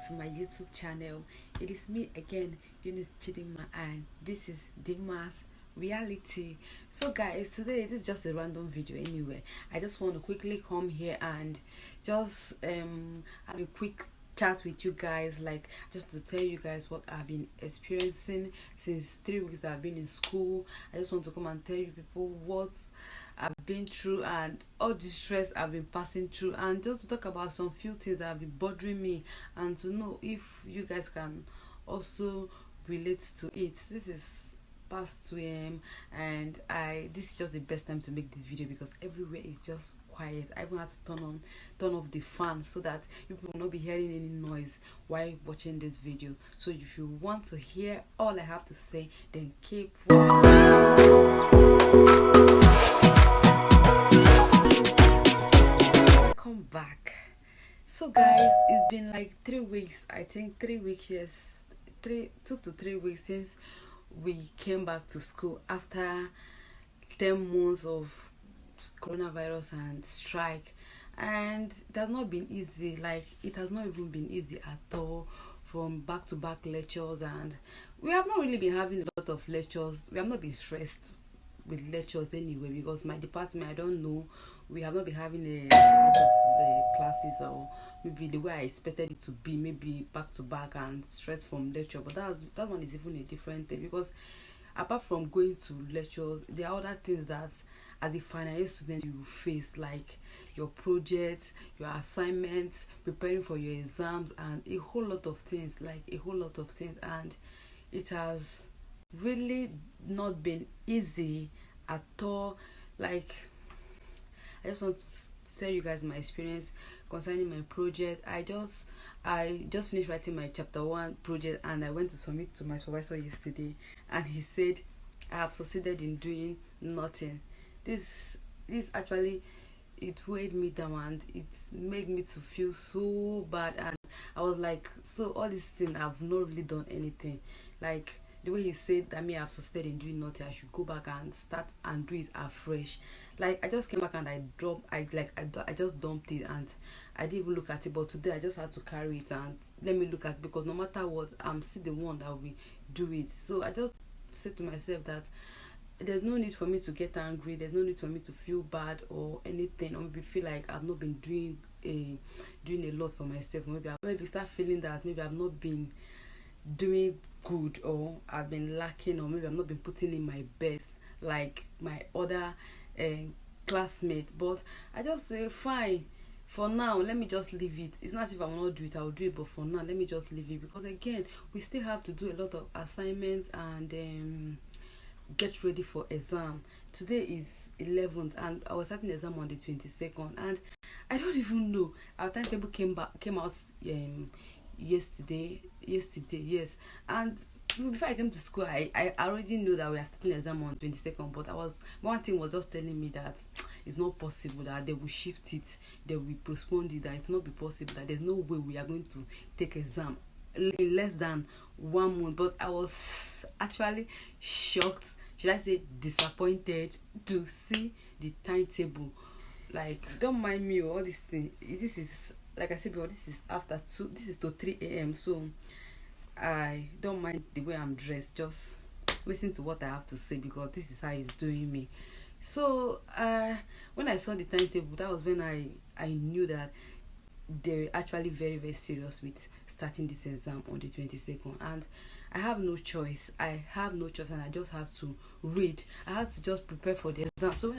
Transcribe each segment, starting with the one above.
to my YouTube channel. It is me again, Eunice Chidima, and this is Dima's reality. So guys, today this is just a random video anyway. I just want to quickly come here and just have a quick chat with you guys, like just to tell you guys what I've been experiencing since 3 weeks that I've been in school. I just want to come and tell you people what I've been through and all the stress I've been passing through, and just to talk about some few things that have been bothering me, and to know if you guys can also relate to it. This is past 2 a.m. and this is just the best time to make this video because everywhere is just quiet. I even had to turn off the fan so that you will not be hearing any noise while watching this video. So if you want to hear all I have to say, then keep welcome back. So guys, it's been like 3 weeks, I think 3 weeks, yes, 2 to 3 weeks since we came back to school after 10 months of coronavirus and strike, and it has not been easy. Like, it has not even been easy at all, from back-to-back lectures, and we have not really been having a lot of lectures. We have not been stressed with lectures anyway, because my department, I don't know, we have not been having a lot of classes, or maybe the way I expected it to be, maybe back to back and stress from lecture. But that one is even a different thing, because apart from going to lectures, there are other things that as a final year student you face, like your projects, your assignments, preparing for your exams, and a whole lot of things, and it has really not been easy at all. Like, I just want to tell you guys my experience concerning my project. I just finished writing my chapter 1 project, and I went to submit to my supervisor yesterday, and he said I have succeeded in doing nothing. This actually, it weighed me down and it made me to feel so bad, and I was like, so all this thing I've not really done anything. Like, the way he said that I've succeeded in doing nothing, I should go back and start and do it afresh. Like, I just came back and I just dumped it, and I didn't even look at it. But today I just had to carry it and let me look at it, because no matter what, I'm still the one that will do it. So I just said to myself that there's no need for me to get angry, there's no need for me to feel bad or anything, or maybe feel like I've not been doing a lot for myself, or maybe start feeling that maybe I've not been doing good, or I've been lacking, or maybe I've not been putting in my best like my other classmates. But I just say, fine, for now let me just leave it. It's not if I will not do it, I'll do it, but for now let me just leave it, because again, we still have to do a lot of assignments and get ready for exam. Today is 11th and I was starting the exam on the 22nd, and I don't even know, our timetable came out yesterday, yes. And before I came to school, I already knew that we are starting the exam on 22nd, but one thing was just telling me that it's not possible, that they will shift it, they will postpone it, that it's not be possible, that there's no way we are going to take exam in less than 1 month. But I was actually shocked, should I say disappointed, to see the timetable. Like, don't mind me, all this thing, this is, like I said before, this is after 2, this is to 3 a.m. so I don't mind the way I'm dressed. Just listen to what I have to say, because this is how it's doing me. So when I saw the timetable, that was when I knew that they're actually very, very serious with starting this exam on the 22nd, and I have no choice, and I just have to read. I had to just prepare for the exam. So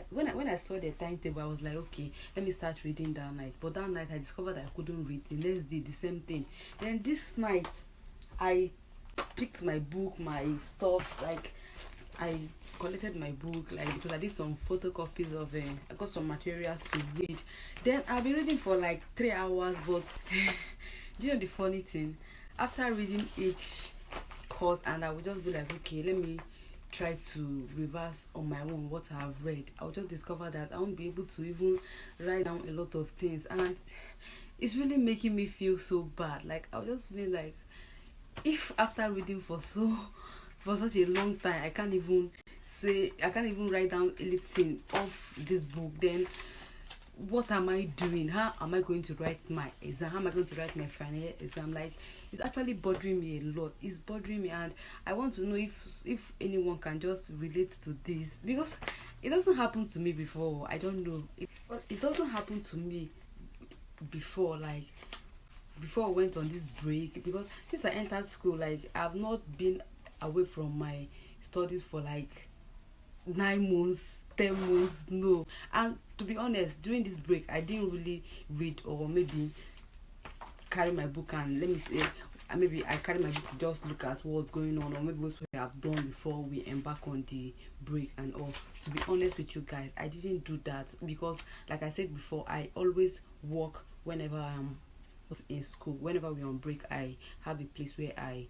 when I saw the timetable, I was like, okay, let me start reading that night. But that night I discovered that I couldn't read. The next day, the same thing. Then this night, I picked my book, my stuff, like I collected my book, like, because I did some photocopies of I got some materials to read. Then I've been reading for like 3 hours. But do you know the funny thing? After reading each course, and I would just be like, okay, let me try to reverse on my own what I've read, I'll just discover that I won't be able to even write down a lot of things, and it's really making me feel so bad. Like, I was just feeling like, if after reading for such a long time, I can't even write down anything of this book, then what am I doing? How am I going to write my exam? How am I going to write my final year exam? Like, it's actually bothering me a lot. It's bothering me, and I want to know if anyone can just relate to this, because it doesn't happen to me before. I don't know. It doesn't happen to me before, like before I went on this break, because since I entered school, like I've not been away from my studies for like 9 months, 10 months, no. And to be honest, during this break I didn't really read, or maybe carry my book and let me say, maybe I carry my book to just look at what's going on, or maybe what we have done before we embark on the break and all. To be honest with you guys, I didn't do that, because like I said before, I always work whenever I'm was in school. Whenever we're on break, I have a place where I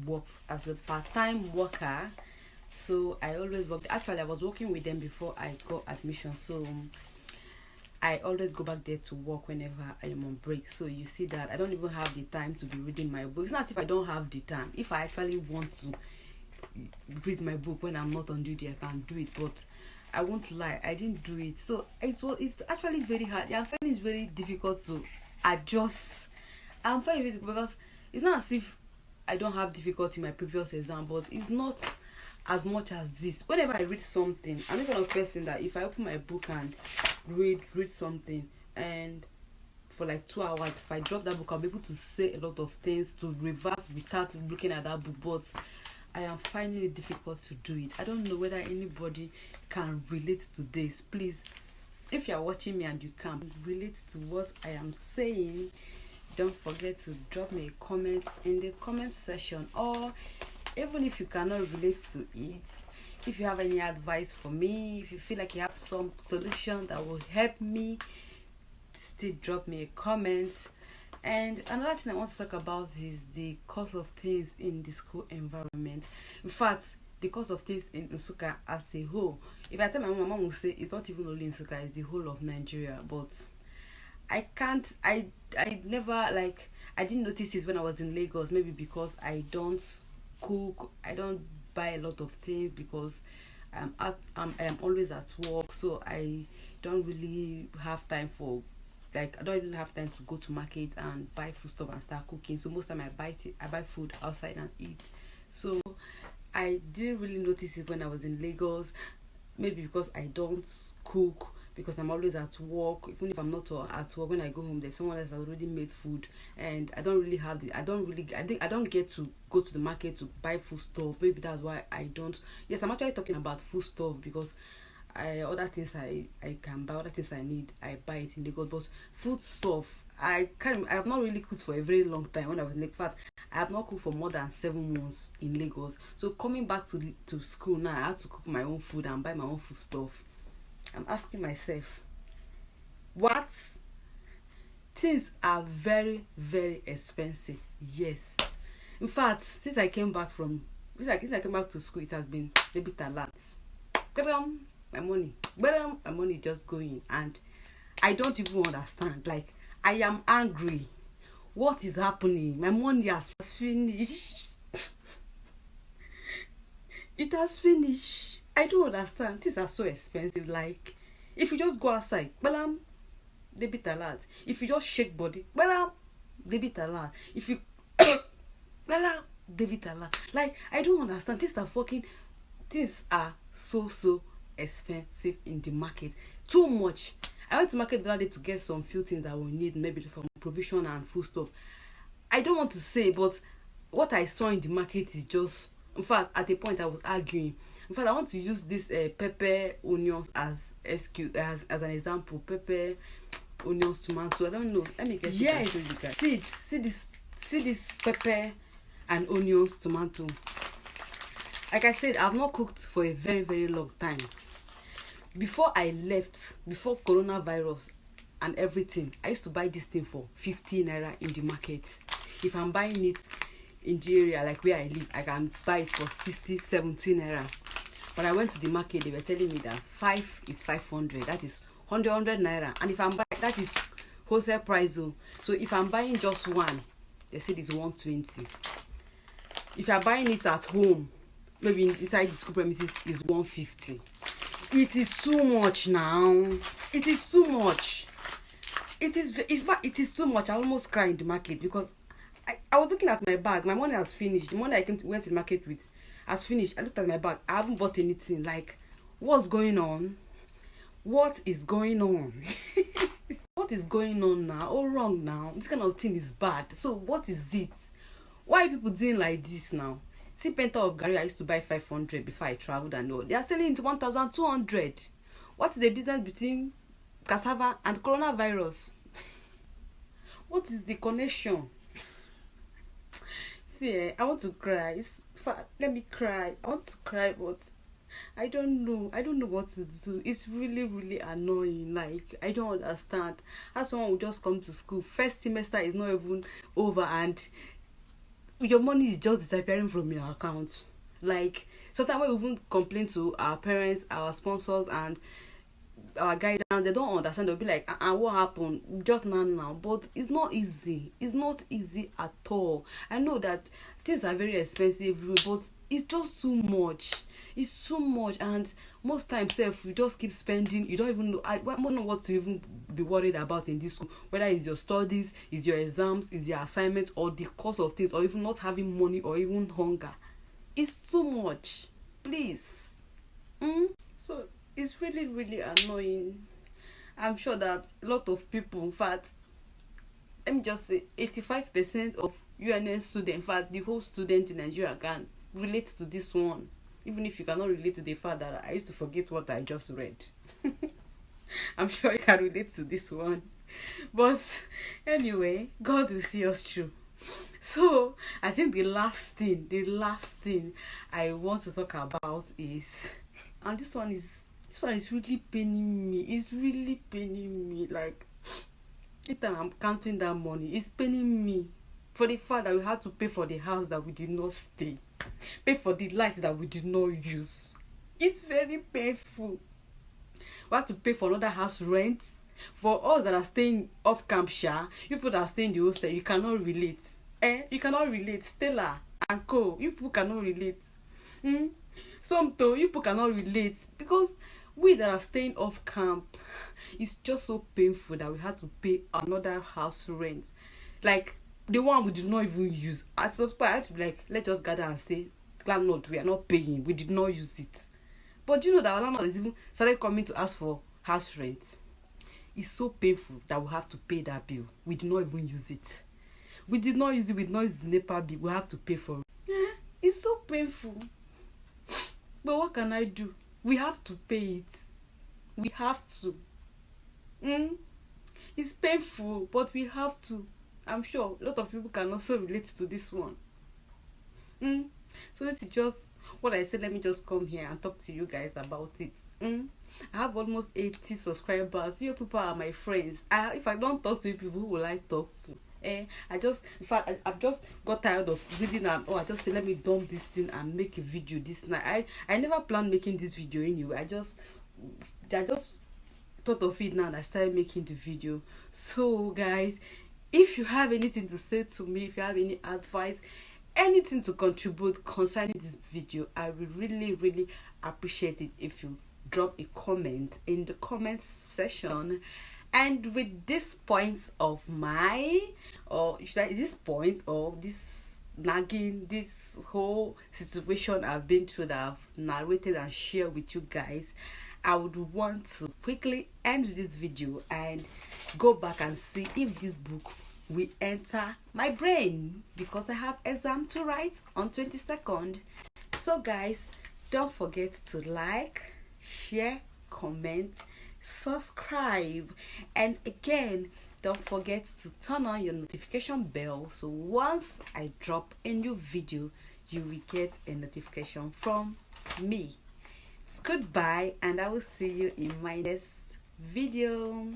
work as a part-time worker. So I always work. Actually, I was working with them before I got admission, so I always go back there to work whenever I am on break. So you see that I don't even have the time to be reading my book. It's not if I don't have the time. If I actually want to read my book when I'm not on duty, I can do it, but I won't lie, I didn't do it. So it's actually very hard. I'm finding it's very difficult to adjust. I'm finding it because it's not as if I don't have difficulty in my previous exam, but it's not as much as this. Whenever I read something, I'm the kind of person that if I open my book and read something, and for like 2 hours, if I drop that book, I'll be able to say a lot of things, to reverse without looking at that book. But I am finding it difficult to do it. I don't know whether anybody can relate to this. Please, if you are watching me and you can relate to what I am saying, don't forget to drop me a comment in the comment section, or even if you cannot relate to it, if you have any advice for me, if you feel like you have some solution that will help me, still drop me a comment. And another thing I want to talk about is the cost of things in the school environment. In fact, the cost of things in Nsukka as a whole. If I tell my mom will say it's not even only in Nsukka, it's the whole of Nigeria. But I can't, I never, like, I didn't notice this when I was in Lagos. Maybe because I don't cook, I don't buy a lot of things, because I am always at work, so I don't really have time for, like, I don't even have time to go to market and buy food stuff and start cooking. So most time I buy food outside and eat. So I didn't really notice it when I was in Lagos. Maybe because I don't cook, because I'm always at work. Even if I'm not at work, when I go home, there's someone else has already made food, and I don't really have I don't get to go to the market to buy food stuff. Maybe that's why I don't. Yes, I'm actually talking about food stuff, because other things I can buy, other things I need, I buy it in Lagos. But food stuff, I have not really cooked for a very long time. When I was in Lagos, in fact, I have not cooked for more than 7 months in Lagos. So coming back to school now, I had to cook my own food and buy my own food stuff. I'm asking myself, what? Things are very, very expensive. Yes. In fact, since I came back to school, it has been a bit a lot. My money just going, and I don't even understand. Like, I am angry. What is happening? My money has finished. It has finished. I don't understand. Things are so expensive. Like, if you just go outside, debit alert. If you just shake body, debit alert. If you debit alert. Like, I don't understand. Things are so expensive in the market. Too much. I went to market the other day to get some few things that we need, maybe from provision and food stuff. I don't want to say, but what I saw in the market is just, in fact, at a point I was arguing. In fact, I want to use this pepper, onions as an example. Pepper, onions, tomato. I don't know. Let me get it and show you guys. See this pepper and onions, tomato. Like I said, I've not cooked for a very, very long time. Before I left, before coronavirus and everything, I used to buy this thing for 15 naira in the market. If I'm buying it in the area like where I live, I can buy it for 60, 70 naira. When I went to the market, they were telling me that 5 is 500. That is 100 naira. And if I'm buying, that is wholesale price. So if I'm buying just one, they said it's 120. If you're buying it at home, maybe inside the school premises, is 150. It is too much now. It is too much. it is too much. I almost cry in the market because I was looking at my bag. My money has finished. The money went to the market with has finished. I looked at my bag. I haven't bought anything. Like, what's going on? What is going on? What is going on now? All wrong now. This kind of thing is bad. So what is it? Why are people doing like this now? See, penta of Gary I used to buy 500 before I traveled and all. They are selling it 1,200. What is the business between cassava and coronavirus? What is the connection? See, I want to cry. Let me cry. I want to cry, but I don't know. I don't know what to do. It's really, really annoying. Like, I don't understand how someone will just come to school. First semester is not even over, and your money is just disappearing from your account. Like, sometimes we even complain to our parents, our sponsors, and our guidance. They don't understand. They'll be like, what happened just now? But it's not easy. It's not easy at all. I know that things are very expensive, but it's just too much. It's too much, and most times if you just keep spending, you don't even know. I don't know what to even be worried about in this school, whether it's your studies, it's your exams, it's your assignments, or the cost of things, or even not having money, or even hunger. It's too much. Please. So it's really, really annoying. I'm sure that a lot of people, in fact, let me just say 85% of UNN students, in fact the whole student in Nigeria, can relate to this one. Even if you cannot relate to the fact that I used to forget what I just read. I'm sure you can relate to this one. But anyway, God will see us through. So I think the last thing I want to talk about is, and this one is really paining me. It's really paining me. Like, if I'm counting that money, it's paining me for the fact that we had to pay for the house that we did not stay, pay for the lights that we did not use. It's very painful. We have to pay for another house rent. For us that are staying off camp, people that are staying in the hostel, you cannot relate. You cannot relate. Stella and Co, you people cannot relate. Some though, you people cannot relate, because we that are staying off camp, it's just so painful that we had to pay another house rent. Like, the one we did not even use. At some point, I had to be like, let's just gather and say, landlord, we are not paying. We did not use it. But you know that our landlord is even started coming to ask for house rent. It's so painful that we have to pay that bill. We did not even use it. We did not use it. We did not use the NEPA bill. We have to pay for it. It's so painful. But what can I do? We have to pay it. We have to. It's painful, but we have to. I'm sure a lot of people can also relate to this one. So this is just what I said. Let me just come here and talk to you guys about it. I have almost 80 subscribers. You people are my friends. If I don't talk to you people, who will I talk to? I've just got tired of reading and I just say, let me dump this thing and make a video this night. I never planned making this video anyway. I just thought of it now and I started making the video. So guys, if you have anything to say to me, if you have any advice, anything to contribute concerning this video, I will really, really appreciate it if you drop a comment in the comment section. And with this points of my, or should I, this point of this nagging, this whole situation I've been through that I've narrated and shared with you guys, I would want to quickly end this video and go back and see if this book will enter my brain, because I have exam to write on 22nd. So guys, don't forget to like, share, comment, subscribe, and again, don't forget to turn on your notification bell, so once I drop a new video, you will get a notification from me. Goodbye, and I will see you in my next video.